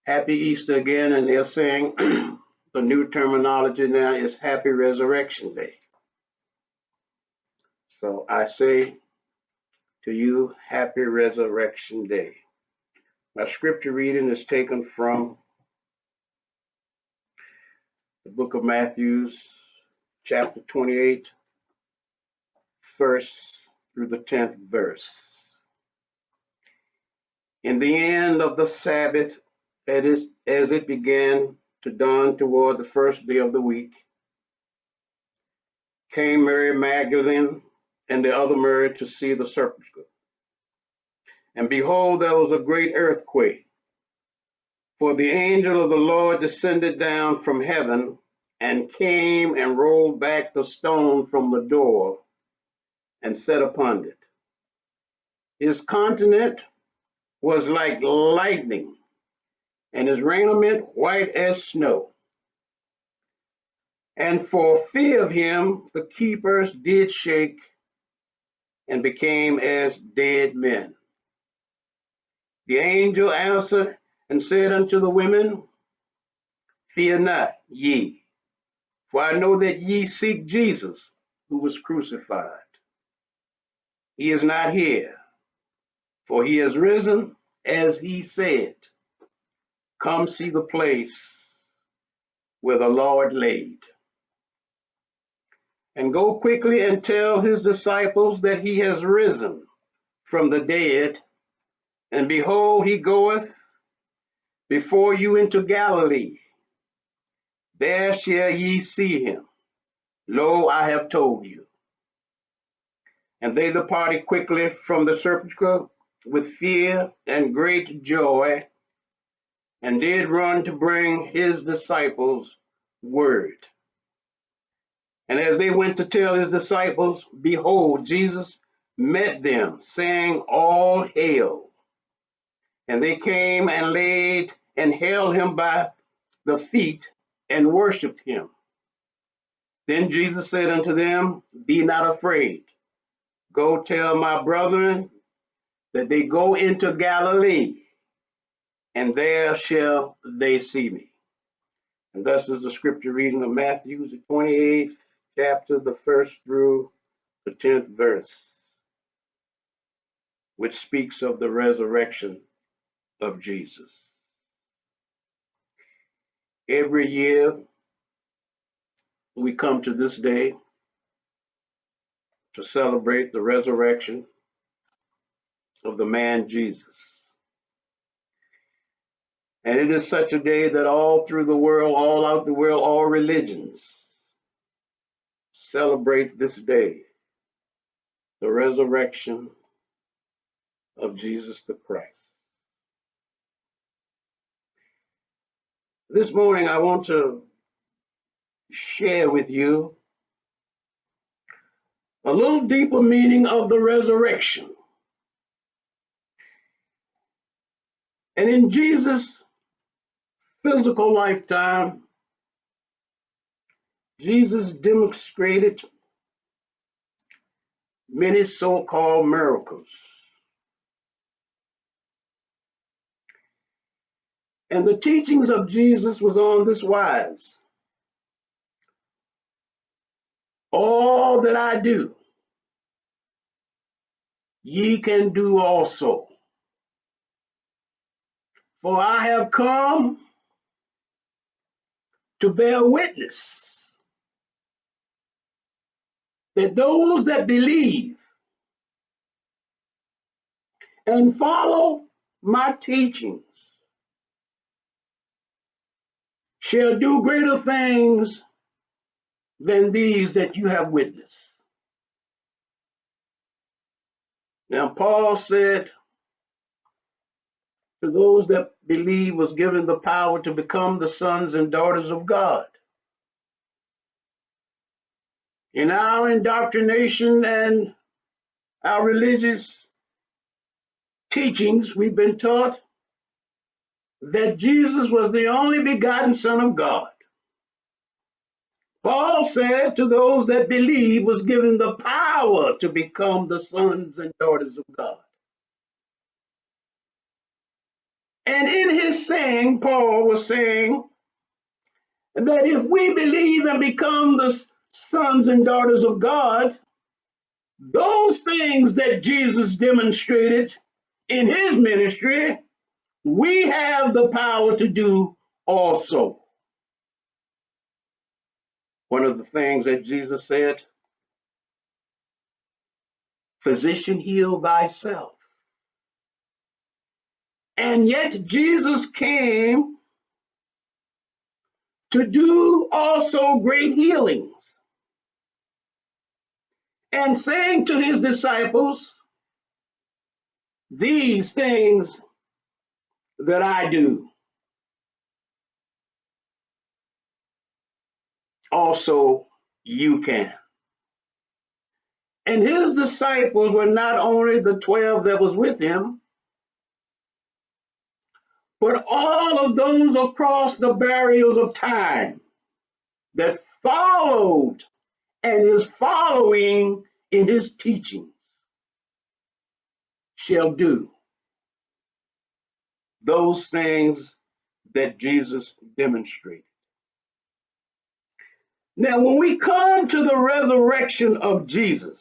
Happy Easter again, and they're saying the new terminology now is Happy Resurrection Day. So I say to you, Happy Resurrection Day. My scripture reading is taken from the book of Matthew, chapter 28, first through the 10th verse. In the end of the Sabbath, as it began to dawn toward the first day of the week, came Mary Magdalene and the other Mary to see the sepulchre. And behold, there was a great earthquake, for the angel of the Lord descended down from heaven and came and rolled back the stone from the door and sat upon it. His countenance was like lightning, and his raiment white as snow. And for fear of him, the keepers did shake and became as dead men. The angel answered and said unto the women, Fear not ye, for I know that ye seek Jesus, who was crucified. He is not here, for he is risen, as he said. Come see the place where the Lord laid. And go quickly and tell his disciples that he has risen from the dead, and behold, he goeth before you into Galilee. There shall ye see him. Lo, I have told you. And they departed quickly from the sepulchre with fear and great joy, and did run to bring his disciples word. And as they went to tell his disciples, behold, Jesus met them, saying, All hail. And they came and laid and held him by the feet and worshipped him. Then Jesus said unto them, Be not afraid. Go tell my brethren that they go into Galilee, and there shall they see me. And thus is the scripture reading of Matthew, the 28th chapter, the 1st through the 10th verse, which speaks of the resurrection of Jesus. Every year we come to this day to celebrate the resurrection of the man Jesus. And it is such a day that all through the world, all out the world, all religions celebrate this day, the resurrection of Jesus the Christ. This morning, I want to share with you a little deeper meaning of the resurrection. And in Jesus' physical lifetime, Jesus demonstrated many so-called miracles. And the teachings of Jesus was on this wise. All that I do, ye can do also. For I have come to bear witness that those that believe and follow my teachings shall do greater things than these that you have witnessed. Now, Paul said to those that believe was given the power to become the sons and daughters of God. In our indoctrination and our religious teachings, we've been taught that Jesus was the only begotten Son of God. Paul said to those that believe was given the power to become the sons and daughters of God. And in his saying, Paul was saying that if we believe and become the sons and daughters of God, those things that Jesus demonstrated in his ministry, we have the power to do also. One of the things that Jesus said, physician, heal thyself. And yet Jesus came to do also great healings, and saying to his disciples, these things that I do, also you can. And his disciples were not only the 12 that was with him, but all of those across the barriers of time that followed and is following in his teachings shall do those things that Jesus demonstrated. Now, when we come to the resurrection of Jesus,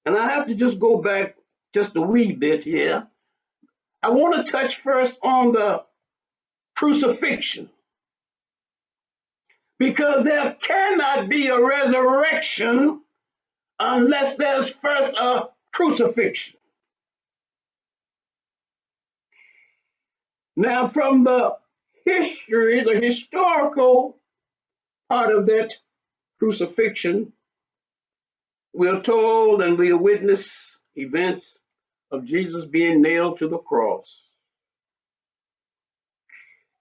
and I have to just go back just a wee bit here, I want to touch first on the crucifixion, because there cannot be a resurrection unless there's first a crucifixion. Now, from the history, the historical part of that crucifixion, we're told and we witness events of Jesus being nailed to the cross.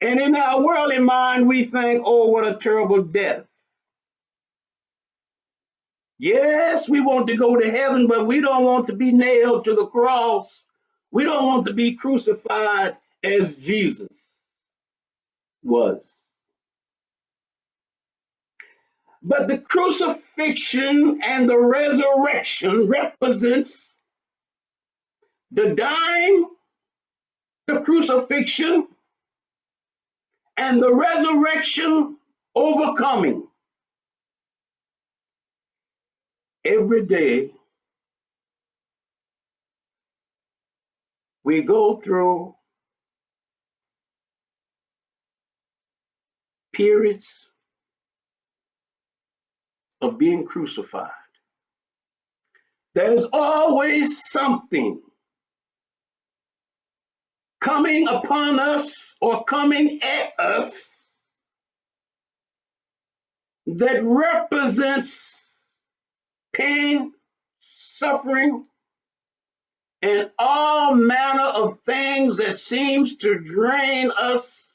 And in our worldly mind, we think, oh, what a terrible death. Yes, we want to go to heaven, but we don't want to be nailed to the cross. We don't want to be crucified as Jesus was. But the crucifixion and the resurrection represents the dying, the crucifixion, and the resurrection overcoming. Every day we go through periods of being crucified. There's always something coming upon us or coming at us that represents pain, suffering, and all manner of things that seems to drain us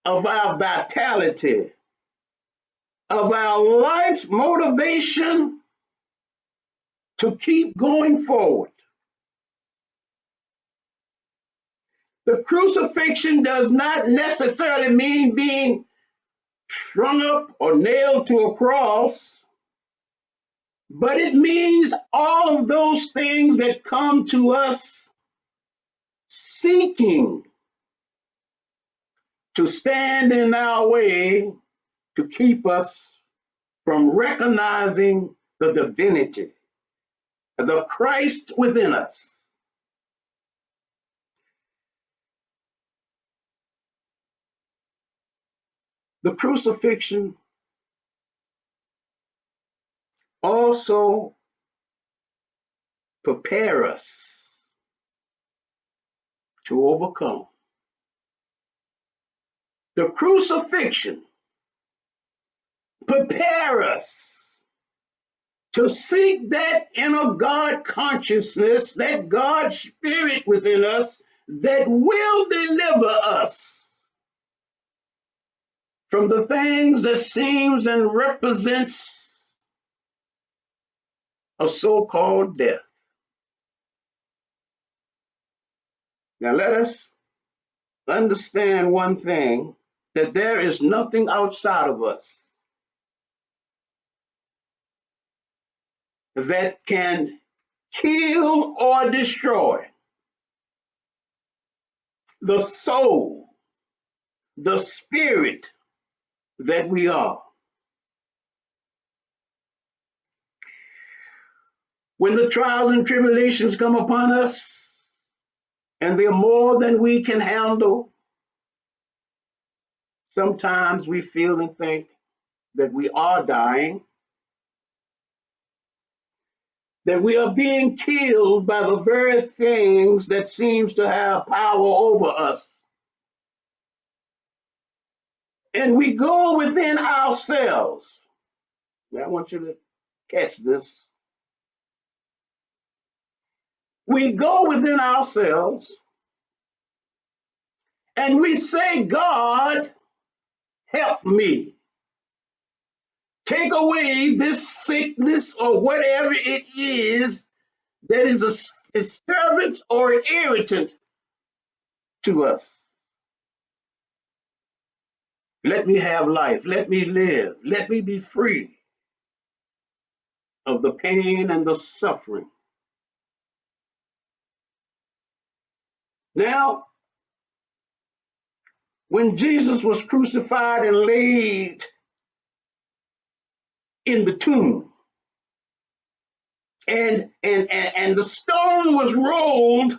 of our vitality, of our life's motivation to keep going forward. The crucifixion does not necessarily mean being strung up or nailed to a cross, but it means all of those things that come to us seeking to stand in our way to keep us from recognizing the divinity, the Christ within us. The crucifixion also prepare us to overcome. The crucifixion prepare us to seek that inner God consciousness, that God spirit within us that will deliver us from the things that seems and represents a so-called death. Now let us understand one thing, that there is nothing outside of us that can kill or destroy the soul, the spirit that we are. When the trials and tribulations come upon us, and they're more than we can handle, sometimes we feel and think that we are dying, that we are being killed by the very things that seems to have power over us. And we go within ourselves. Now, I want you to catch this. We go within ourselves and we say, God, help me. Take away this sickness or whatever it is that is a disturbance or an irritant to us. Let me have life. Let me live. Let me be free of the pain and the suffering. Now, when Jesus was crucified and laid in the tomb, and the stone was rolled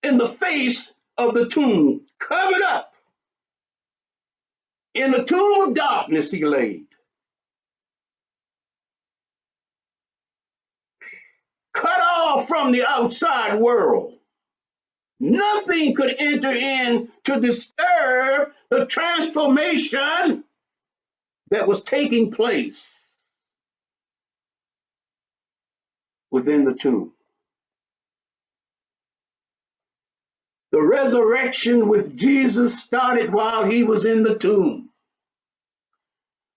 in the face of the tomb, covered up. In the tomb of darkness he laid, cut off from the outside world. Nothing could enter in to disturb the transformation that was taking place within the tomb. The resurrection with Jesus started while he was in the tomb.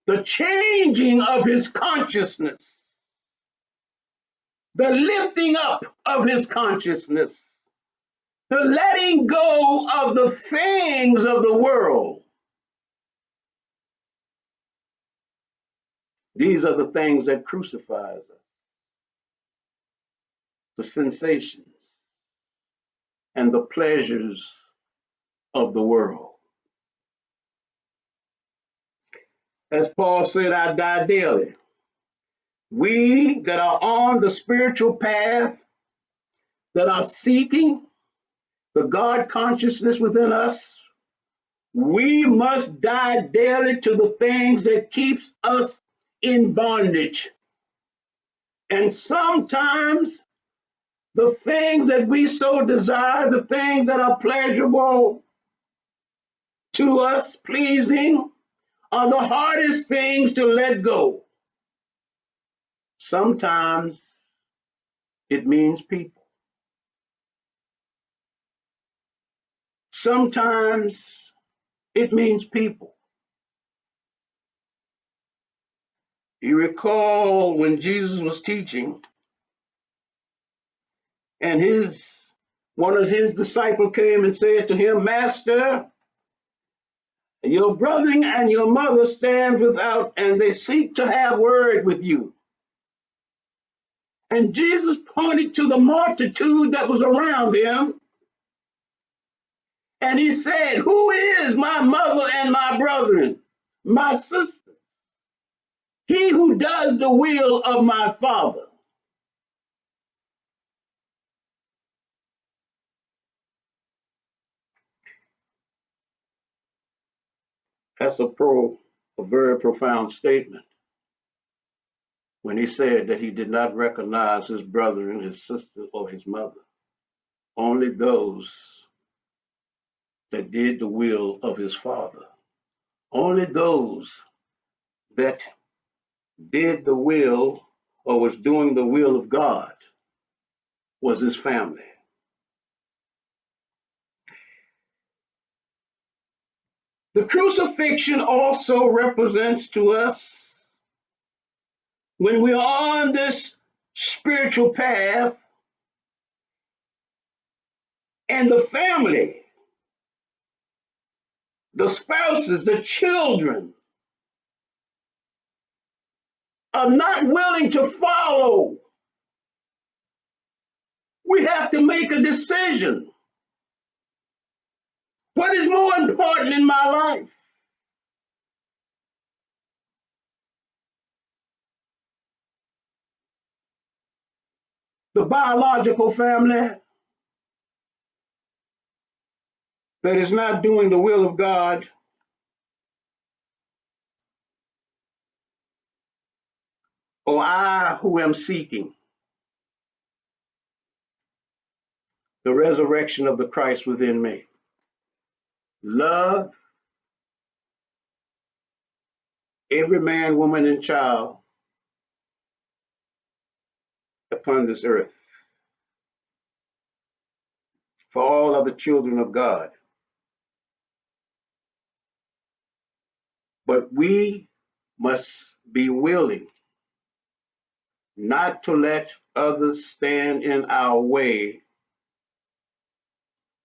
The changing of his consciousness, the lifting up of his consciousness, the letting go of the things of the world. These are the things that crucifies us, the sensations and the pleasures of the world. As Paul said, I die daily. We that are on the spiritual path, that are seeking the God consciousness within us, we must die daily to the things that keeps us in bondage. And sometimes the things that we so desire, the things that are pleasurable to us, pleasing, are the hardest things to let go. Sometimes it means people. Sometimes it means people. You recall when Jesus was teaching, and one of his disciples came and said to him, Master, your brother and your mother stand without, and they seek to have word with you. And Jesus pointed to the multitude that was around him, and he said, who is my mother and my brethren, my sister? He who does the will of my Father. That's a very profound statement when he said that he did not recognize his brother and his sister or his mother. Only those that did the will of his Father. Only those that did the will or was doing the will of God was his family. The crucifixion also represents to us, when we are on this spiritual path, and the family, the spouses, the children are not willing to follow We have to make a decision. What is more important in my life? The biological family that is not doing the will of God, or I who am seeking the resurrection of the Christ within me? Love every man, woman, and child upon this earth, for all of the children of God. But we must be willing not to let others stand in our way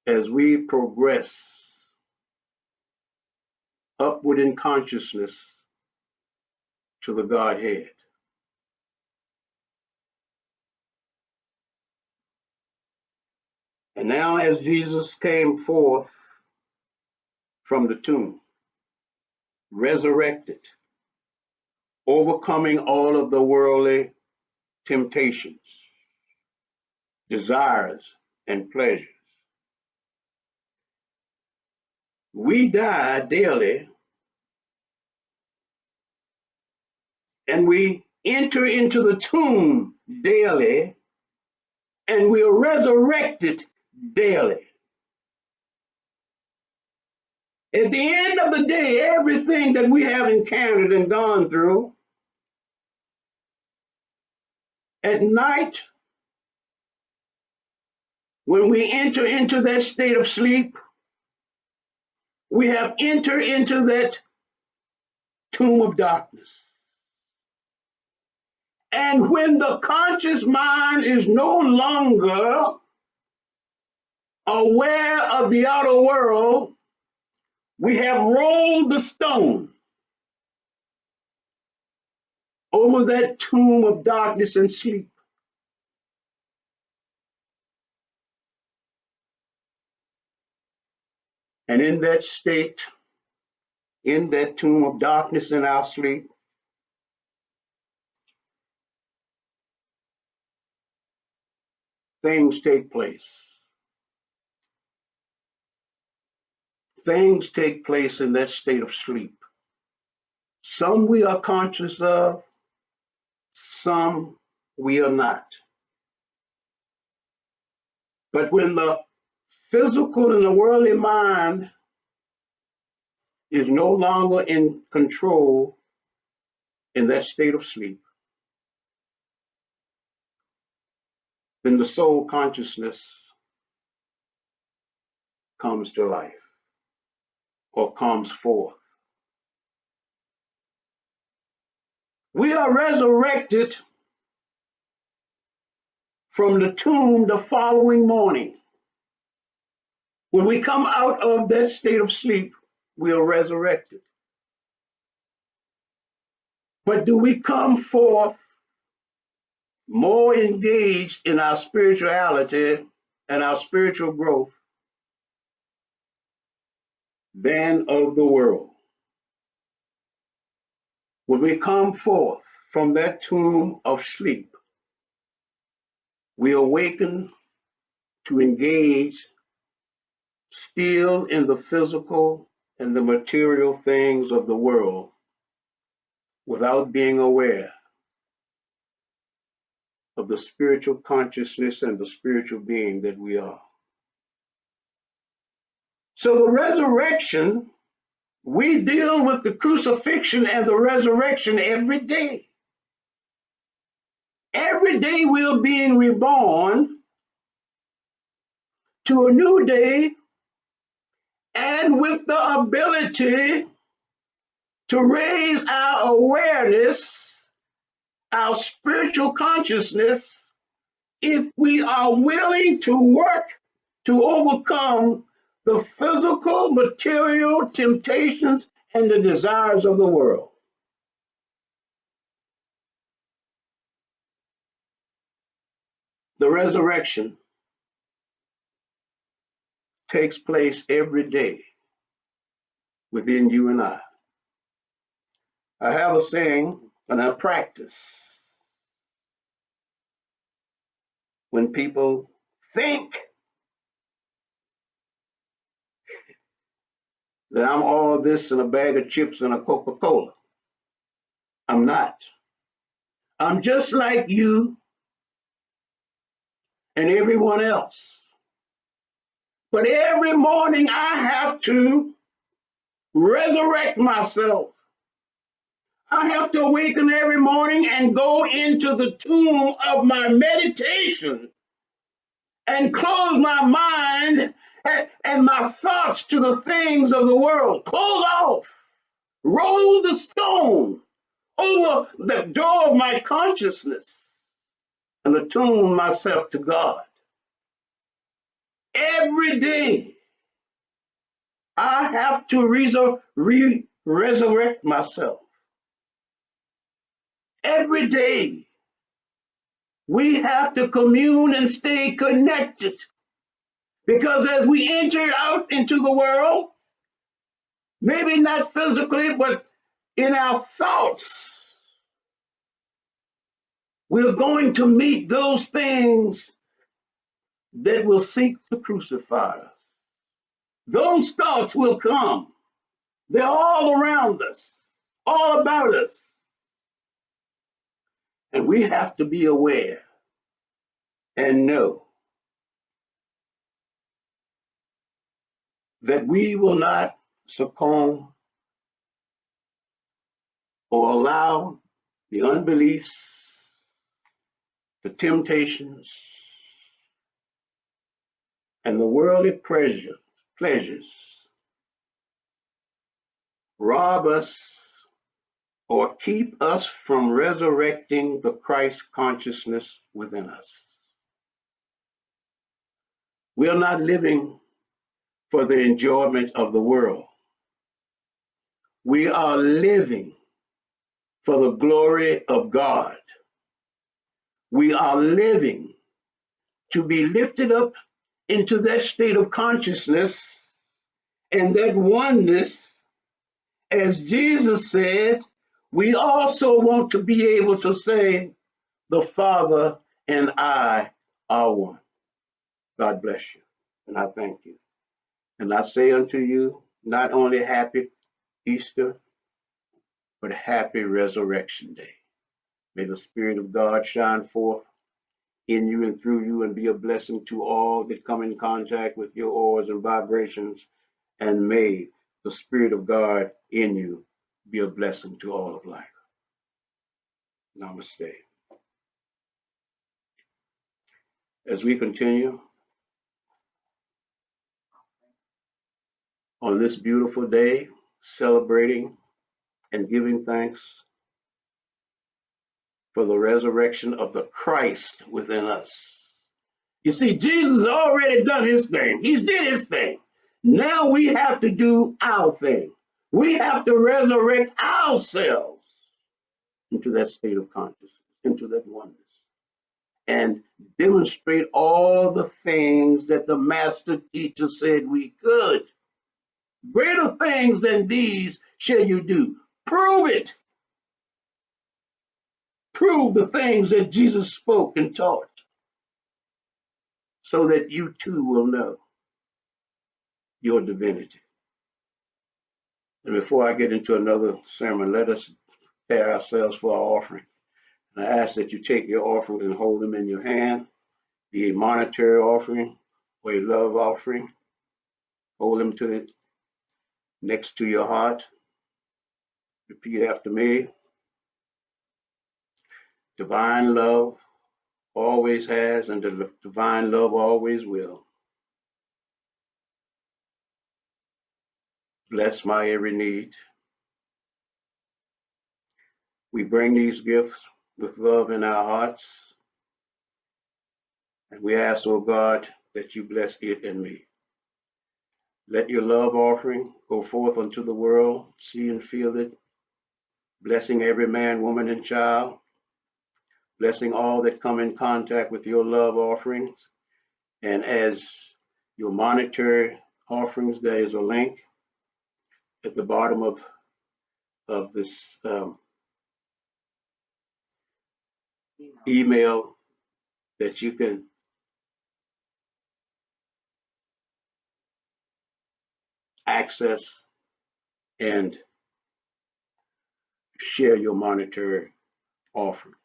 as we progress upward in consciousness to the Godhead. And now, as Jesus came forth from the tomb, resurrected, overcoming all of the worldly temptations, desires, and pleasures, we die daily and we enter into the tomb daily and we are resurrected daily. At the end of the day, everything that we have encountered and gone through, at night, when we enter into that state of sleep, we have entered into that tomb of darkness. And when the conscious mind is no longer aware of the outer world, we have rolled the stone over that tomb of darkness and sleep. And in that state, in that tomb of darkness and our sleep, things take place. Things take place in that state of sleep. Some we are conscious of, some we are not. But when the physical and the worldly mind is no longer in control in that state of sleep, then the soul consciousness comes to life or comes forth. We are resurrected from the tomb the following morning. When we come out of that state of sleep, we are resurrected. But do we come forth more engaged in our spirituality and our spiritual growth than of the world? When we come forth from that tomb of sleep, we awaken to engage still in the physical and the material things of the world without being aware of the spiritual consciousness and the spiritual being that we are. So the resurrection, we deal with the crucifixion and the resurrection every day. Every day we're being reborn to a new day and with the ability to raise our awareness, our spiritual consciousness, if we are willing to work to overcome the physical, material temptations and the desires of the world. The resurrection takes place every day within you and I. I have a saying and a practice. When people think that I'm all this and a bag of chips and a Coca-Cola, I'm not. I'm just like you and everyone else. But every morning I have to resurrect myself. I have to awaken every morning and go into the tomb of my meditation and close my mind and my thoughts to the things of the world. Close off, roll the stone over the door of my consciousness and attune myself to God. Every day, I have to resurrect myself. Every day, we have to commune and stay connected. Because as we enter out into the world, maybe not physically, but in our thoughts, we're going to meet those things that will seek to crucify us. Those thoughts will come. They're all around us, all about us. And we have to be aware and know that we will not succumb or allow the unbeliefs, the temptations, and the worldly pleasures rob us or keep us from resurrecting the Christ consciousness within us. We are not living for the enjoyment of the world. We are living for the glory of God. We are living to be lifted up into that state of consciousness and that oneness. As Jesus said, we also want to be able to say, the Father and I are one. God bless you, and I thank you. And I say unto you, not only happy Easter, but happy Resurrection Day. May the Spirit of God shine forth in you and through you and be a blessing to all that come in contact with your auras and vibrations. And may the Spirit of God in you be a blessing to all of life. Namaste. As we continue on this beautiful day, celebrating and giving thanks for the resurrection of the Christ within us. You see, Jesus already done his thing. He did his thing. Now we have to do our thing. We have to resurrect ourselves into that state of consciousness, into that oneness, and demonstrate all the things that the master teacher said we could. Greater things than these shall you do. Prove it. Prove the things that Jesus spoke and taught so that you too will know your divinity. And before I get into another sermon, let us prepare ourselves for our offering. And I ask that you take your offering and hold them in your hand, be a monetary offering or a love offering. Hold them to it next to your heart. Repeat after me. Divine love always has, and the divine love always will. Bless my every need. We bring these gifts with love in our hearts, and we ask, oh God, that you bless it and me. Let your love offering go forth unto the world, see and feel it, blessing every man, woman, and child, blessing all that come in contact with your love offerings. And as your monetary offerings. There is a link at the bottom of this email that you can access and share your monetary offering.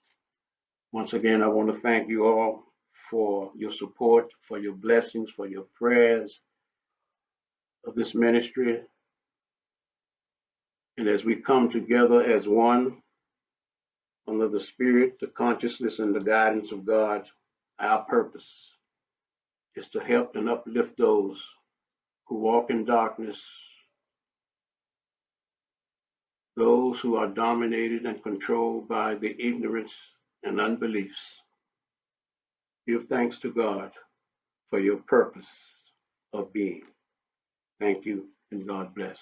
Once again, I want to thank you all for your support, for your blessings, for your prayers of this ministry. And as we come together as one under the Spirit, the consciousness, and the guidance of God, our purpose is to help and uplift those who walk in darkness, those who are dominated and controlled by the ignorance and unbeliefs. Give thanks to God for your purpose of being. Thank you, and God bless.